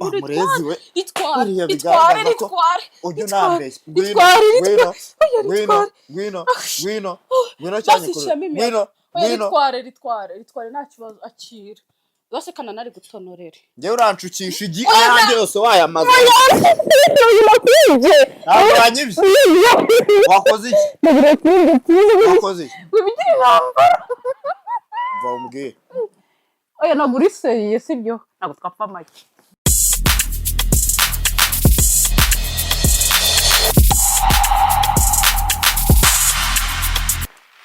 murezi we itware ujye unambeshya ngwino cyane ritware nta kibazo akira rwose kana nari gutonorera njyewe uranshukisha igi ayanjye yose wayamaze ntabwo wanyibye wakoze iki va umbwire oya ntabwo uri seriye sibyo ntabwo twapfa amagi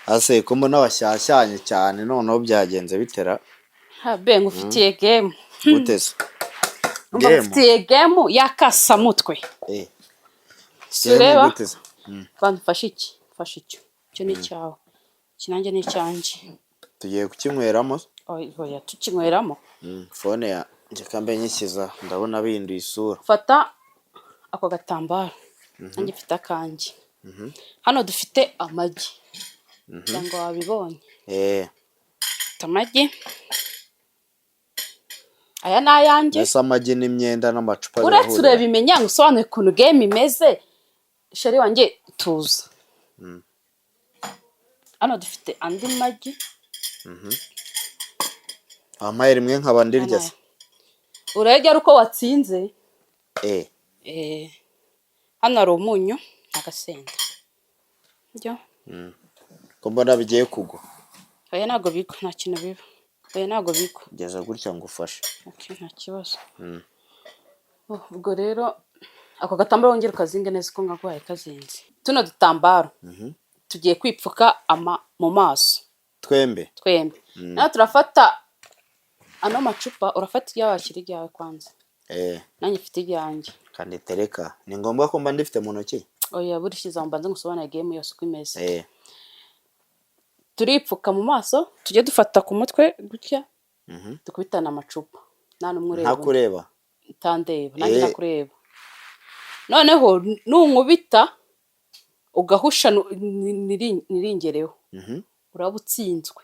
ase ko mbona washyashyanye cyane noneho byagenze bitera habe ngufitiye game gutese ngufitiye game yakasamutwe sureba banfasha iki fasha icyo cyo ni cyawe kinanjye ni cyanje tugiye kukinyweramo oya tukinyweramo phone ya nje kambe nyishyiza ndabona binduye isura fata ako gatambaro nanjye mfite akanje hano dufite amagi cyangwa wabibonye amagi aya nayanjye nasa amagi n'imyenda n'amacupa uretse ureba imenya ngusobanuye ukuntu game imeze sheri wanjye tuza hano dufite andi magi amaye rimwe nkaba ndirya se urajya uko watsinze hano hari umunyu agasenda byo ko mbona bigiye kugwa oya ntago bigwa nta kintu biba oya ntago bigwa geza gutya ngufashe nta kibazo ubwo rero ako gatambaro wongera ukazinga neza ko ngaguhaye kazinze tuno dutambaro tugiye kwipfuka mu maso twembe naho turafata ano macupa urafata iryawe wakira iryawe kwanza nanjye mfite iryanjye kandi tereka ni ngombwa ko mba ndifite mu ntoki oya burishyize mbanze ngusobanure game yose uko imeze turipfuka mu maso tujye dufata ku mutwe gutya dukubitana amacupa nta n'umwe ureba ntakureba utandeba nanjye nakureba noneho nunkubita ugahusha niringereho uraba utsinzwe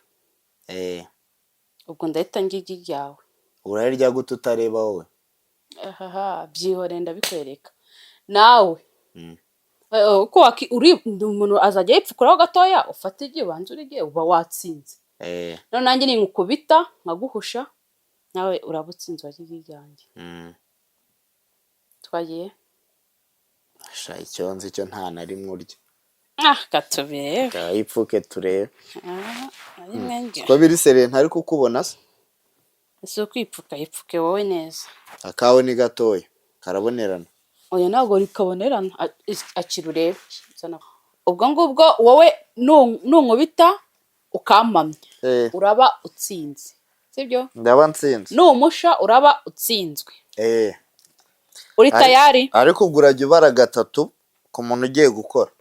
ubwo ndahita ngirya iryawe urarya gute utareba wowe byihore ndabikwereka nawe uko umuntu azajya yipfukuraho gatoya ufata igi ubanza urige uba watsinze none nanjye ninkukubita nkaguhusha nawe uraba utsinze warya iryanjye twagiye sha icyonzi cyo nta na rimwe urya katubere ipfuke turebe ko biri seriye ntari kukubona se ese kwipfuka yipfuke wowe neza akawe ni gatoya karabonerana oya ntabwo rikabonerana akira urebe ubwo ngubwo wowe nunkubita ukampamya uraba utsinze sibyo ndaba nsinze numusha uraba utsinzwe uri tayari ariko ubwo urajya ubara gatatu ku muntu ugiye gukora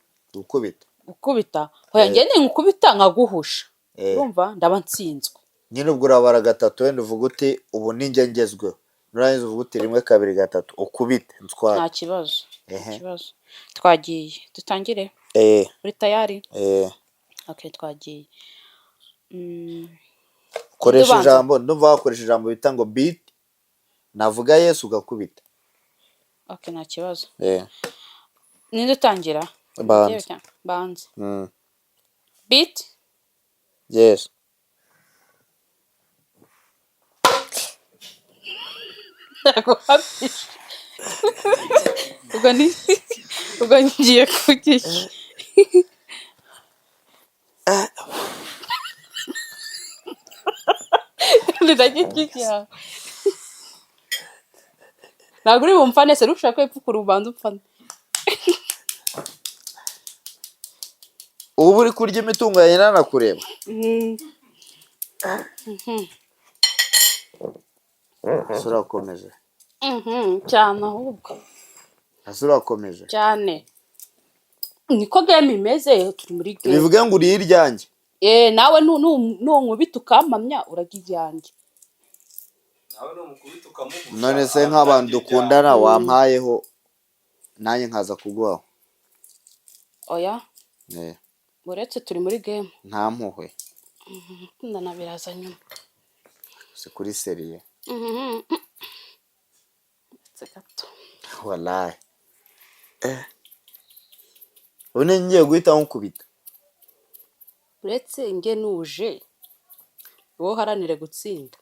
gukubita hoya njye ninkukubita nkaguhusha urumva ndaba nsinzwe nyine ubwo urabara gatatu wenda uvuga uti ubu ninjye ngezweho nurangiza uvuga uti 1 2 3 ukubite ntwara nta kibazo twagiye dutangire uri tayari okay twagiye koresha ijambo ndumva wakoresha ijambo bita ngo beat navuga yes ugakubita okay nta kibazo ninde utangira banze beat yes ubwo ngiye kugisha ndagikikira ntabwo uri bumfane se rushaka kwipfukura ubanza upfane ubu uri kurya imitungo yawe nanakureba urakomeje cyane ahubwo urakomeje cyane niko game imeze turi muri game bivuga ngo uri iryanjye nawe nunkubita ukampamya urajya iryanjye nawe numukubita ukamuguha none se nk'abantu dukundana wampayeho nanjye nkaza kuguhaho oya uretse turi muri game nta mpuhwe kundana biraza nyuma si kuri seriye gato wallahi une ngiye guhita nkubita uretse nge nuje wowe uharanire gutsinda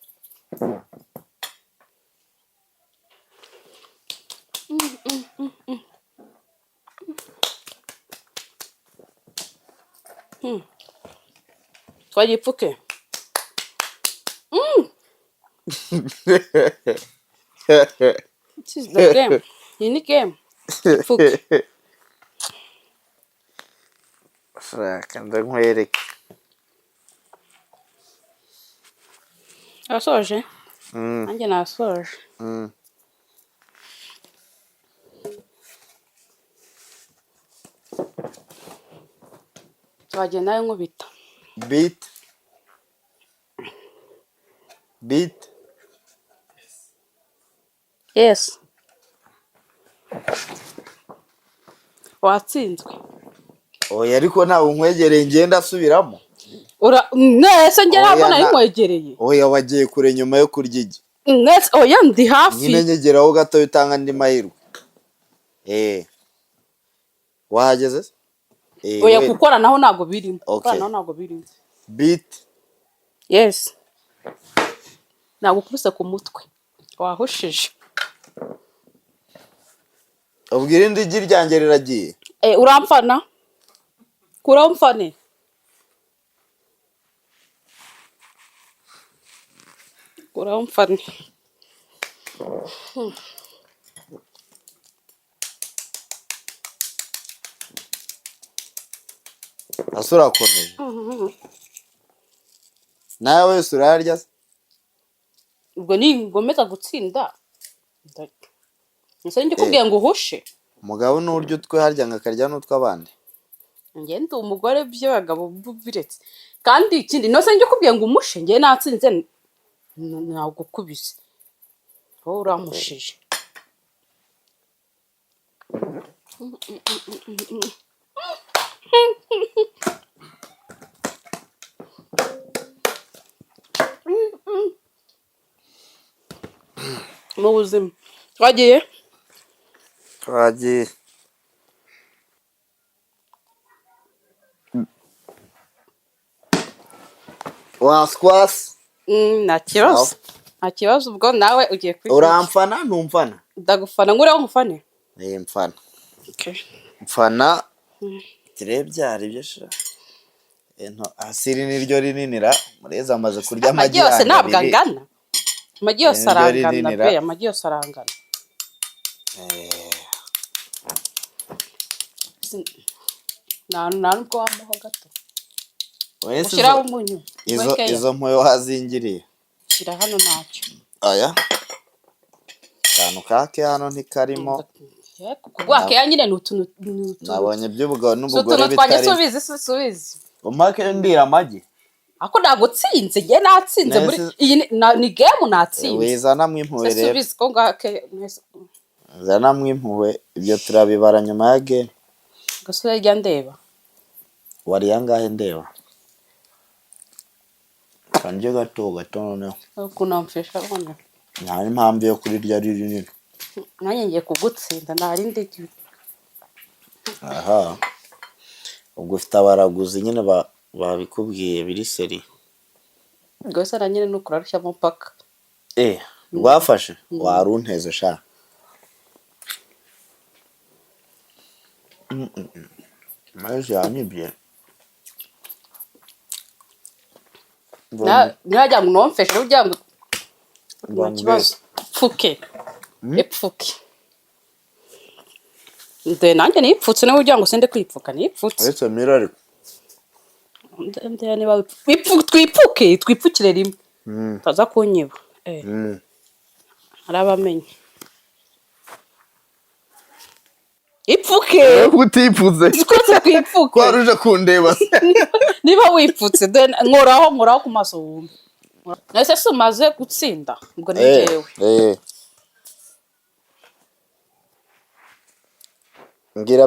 twagipfuke This is the game. Iyi ni game. Pfuke. Shaka ndankwereke. Asoje? Nanjye nasoje. Twagiye nawe nkubita. Beat. Yes. Watsinzwe. Oya ariko ntawe nkwegereye ngenda asubiramo. Nese njye ntabwo nari nkwegereye. Oya wagiye kure nyuma yo kurya igi. Nese oya ndi hafi. Nyine nyegeraho gato bitanga andi mahirwe. Wahageze? Oya gukora naho ntago birimo. Gukora naho ntago birimo. Beat. Yes. Nagukubise ku mutwe. Wahushije. Ubwira indi igi ryanjye riragiye. Uramfana? Kuramfane. Uramfane. Asura komeje. Nawe wese urarya? Ubwo ni ngomeza gutsinda. Nse njye kubwiye ngo uhushe. Umugabo n'uryo twe harya ngakarya n'utw'abandi. Nge ndi umugore by'abagabo biretse. Kandi ikindi no se njye kubwiye ngo umushe nge natsinze nagukubise. Wowe uramushije. Mu buzima twagiye waskwasi nta kibazo ubwo nawe ugiye kwita uramfana ntumfana ndagufana ngureho ngufane mfana okay mfana tirebyari byo sha asiri niryo rininira mureza amaze kurya amagi yose ntabwo angana amagi yose arangana be amagi yose arangana nubwo wamuho gato ushyiraho umunyu izo mpuyo wazingiriye shyira hano ntacyo aya kantu kake hano ntikarimo kugwake ya nyine n'utuntu nabonye by'ubugabo n'ubugore bitari subizi umake ndira amagi ako nagutsinze nge natsinze muri iyi ni game natsinze wizana mwimpuwe rero subizi ko ngake zana mwimpuwe ibyo turabibara nyuma ya game gasura rya ndeba wari yangahe ndeba kanje gato noneho kunamfisha none nta impamvu yo kurirya rinini nanjye ngiye kugutsinda narindi aha ubwo ufite abaraguzi nyine babikubwiye biri seri gose na nyine nukurarushya mu paka rwafashe warunteze sha maje yanibye najya ngo nomfeshe ujya ngo kibazo pfuke epfuke nde nanjye nipfutse nawe ujya ngo sende kwipfuka nipfutse ese mirari nde niba twipfukire rimwe taza kunyiba arabamenye ipfuke utipfuze twese twipfuke kwaruje kundeba niba wipfutse nkoraho ku maso wumve nese sumaze gutsinda ubwo nijewe ngira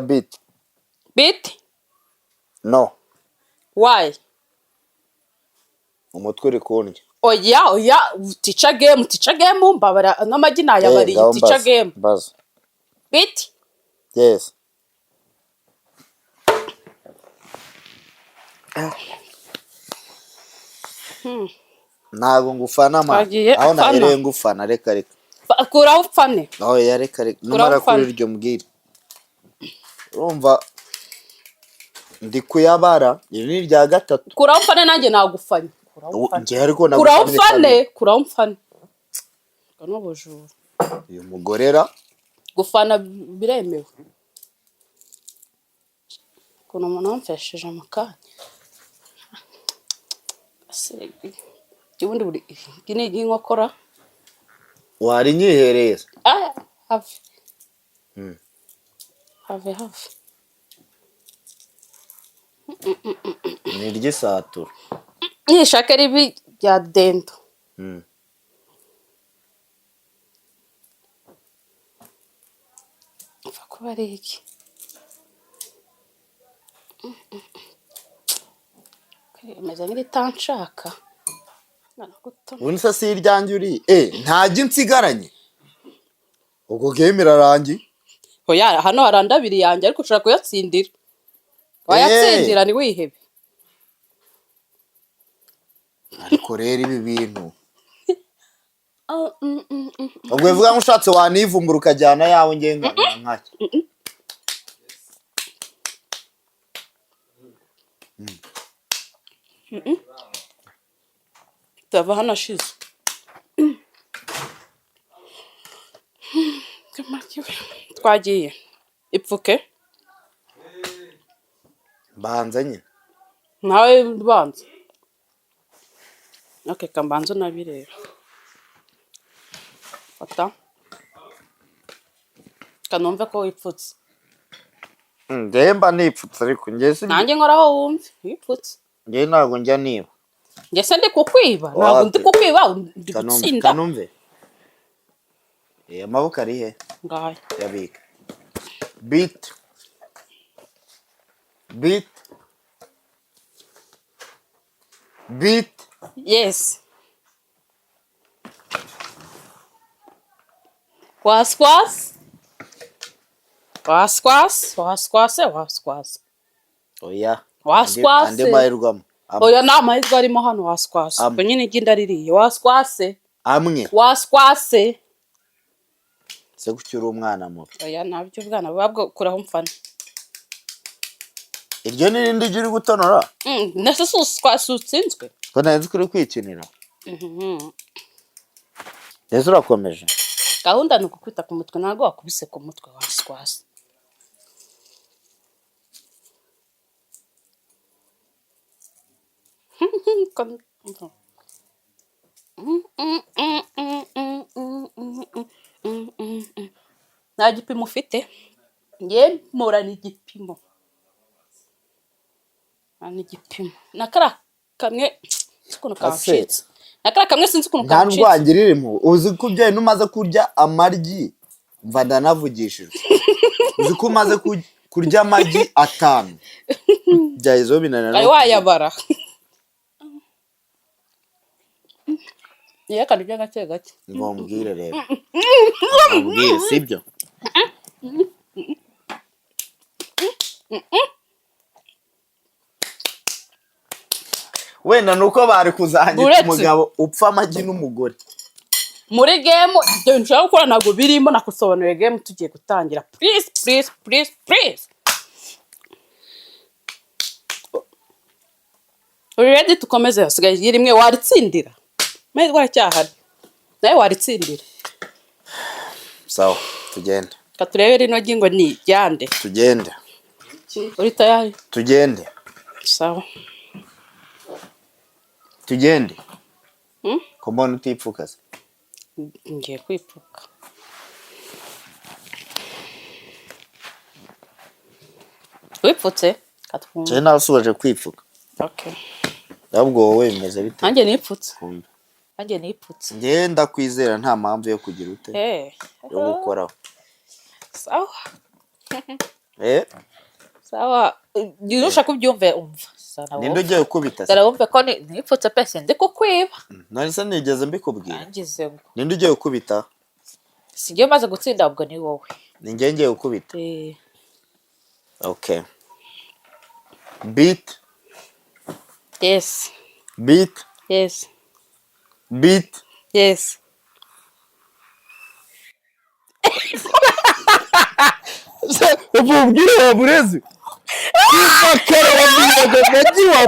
beat no why umutwe uri kundya oya tica game mbabara n'amagi nayabariye tica game baza biti yes ntabwo ngufana ma aho nahereye ngufana reka kuraho upfane aho reka numara kuri iryo mbwira urumva ndi kuyabara iri ni rya gatatu kuraho upfane nanjye nagufanye kuraho upfane kano bujura uyu mugorera gufana biremewe kuno umuntu wamfesheje amakanya ubundi buri gine inkokora wari nyihereye have ni ry'isatura nishaka ribi rya dendo kuba ari iki meze nk'iritanshaka ubundi se si iryanjye uri ntajya nsigaranye ubwo game irarangiye oya hano haranda abiri yanjye ariko ushaka kuyatsindira wayatsindira ni wihebe ariko rero ibi bintu ubwo bivuga ngo ushatse wanivumbura ukajyana yawe ngenga nkacyo tava hano ashize twagiye ipfuke mbanza nyine nawe banza okay kambanza nabireba fata kanumve ko wipfutse ndemba nipfutse ariko nanjye nkoraho wumve wipfutse njye ntabwo njya niba njye se ndi kukwiba ntabwo ndi kukwiba ndi gutsinda kanumve amaboko ari he ngahe yabika beat yes waswas oya waswase ande mahirwamo oya nta mahirwe arimo hano waswase ubwo nyine igenda ririye waswase amwe waswase se gucyura umwana mubi oya nabyo bwana babwo kuraho mfana iryo ni rindi uri gutonora nese suswasutsinzwe ko nzi kuri kwikinira ese urakomeje gahunda ni ukukwita ku mutwe ntabwo wakubise ku mutwe waswase nta gipimo ufite nge mporana igipimo n'igipimo nakara kamwe ukuntu kancitse nakara kamwe sinzi ukuntu kancitse nta ndwangiririmo uzi ko byaye numaze kurya amaryi mva ndanavugishijwe uzi ko umaze kurya amagi 5 byayizo binanira ayo wayabara niyo kandi bya gake gake ngombwire rero ngombwire sibyo wenda nuko bari kuzangira umugabo upfa amagi n'umugore muri game ibyo nshaka gukora ntabwo birimo nakusobanuriye game tugiye gutangira please ready tukomeze hasigaye rimwe waritsindira maze waracyahari nawe waritsindira sawa tugende katurebe rino gingo ni ryande tugende uri tayari tugende sawa tugende ko mbona utipfuka se ngiye kwipfuka wipfutse katwumva cyane nasubaje kwipfuka okay ahubwo wowe bimeze bite nanjye nipfutse ngenda kwizera nta mpamvu yo kugira ute yo gukoraho sawa sawa ushaka ubyumve umva ninde ugiye gukubita dore wumve ko nipfutse pese ndi kukwiba nari se nigeze mbikubwira nangize ngo ninde ugiye gukubita singiye maze gutsinda ubwo ni wowe ni njye ngiye gukubita okay beat yes beat yes beat yes ububwire wa burezi bakara wabwiraga nagiwa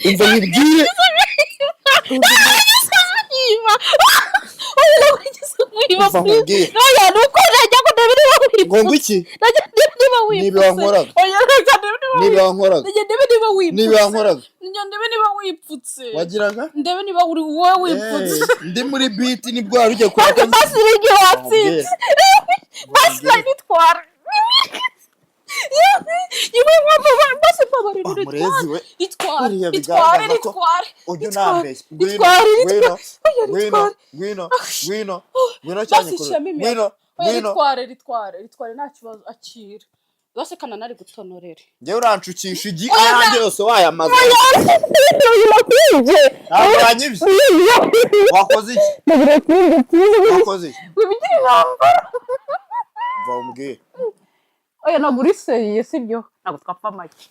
umva nkibwire ngo iki niba wankoraga niba wankoraga niba wipfutse wagiraga ndebe niba uri wowe wipfutse ndi muri beat nibwo wari ugiye kuraka basi nige watsinze basi nitwara yewe mama basi babarira itware ujye unambeshya ngwino cyane ritware nta kibazo akira bose kana nari gutonorera njyewe uranshukisha igi ayanjye yose wayamaze ntabwo wanyibye wakoze iki wakoze iki va umbwire oya ntabwo uriseye sibyo ntabwo twapfa make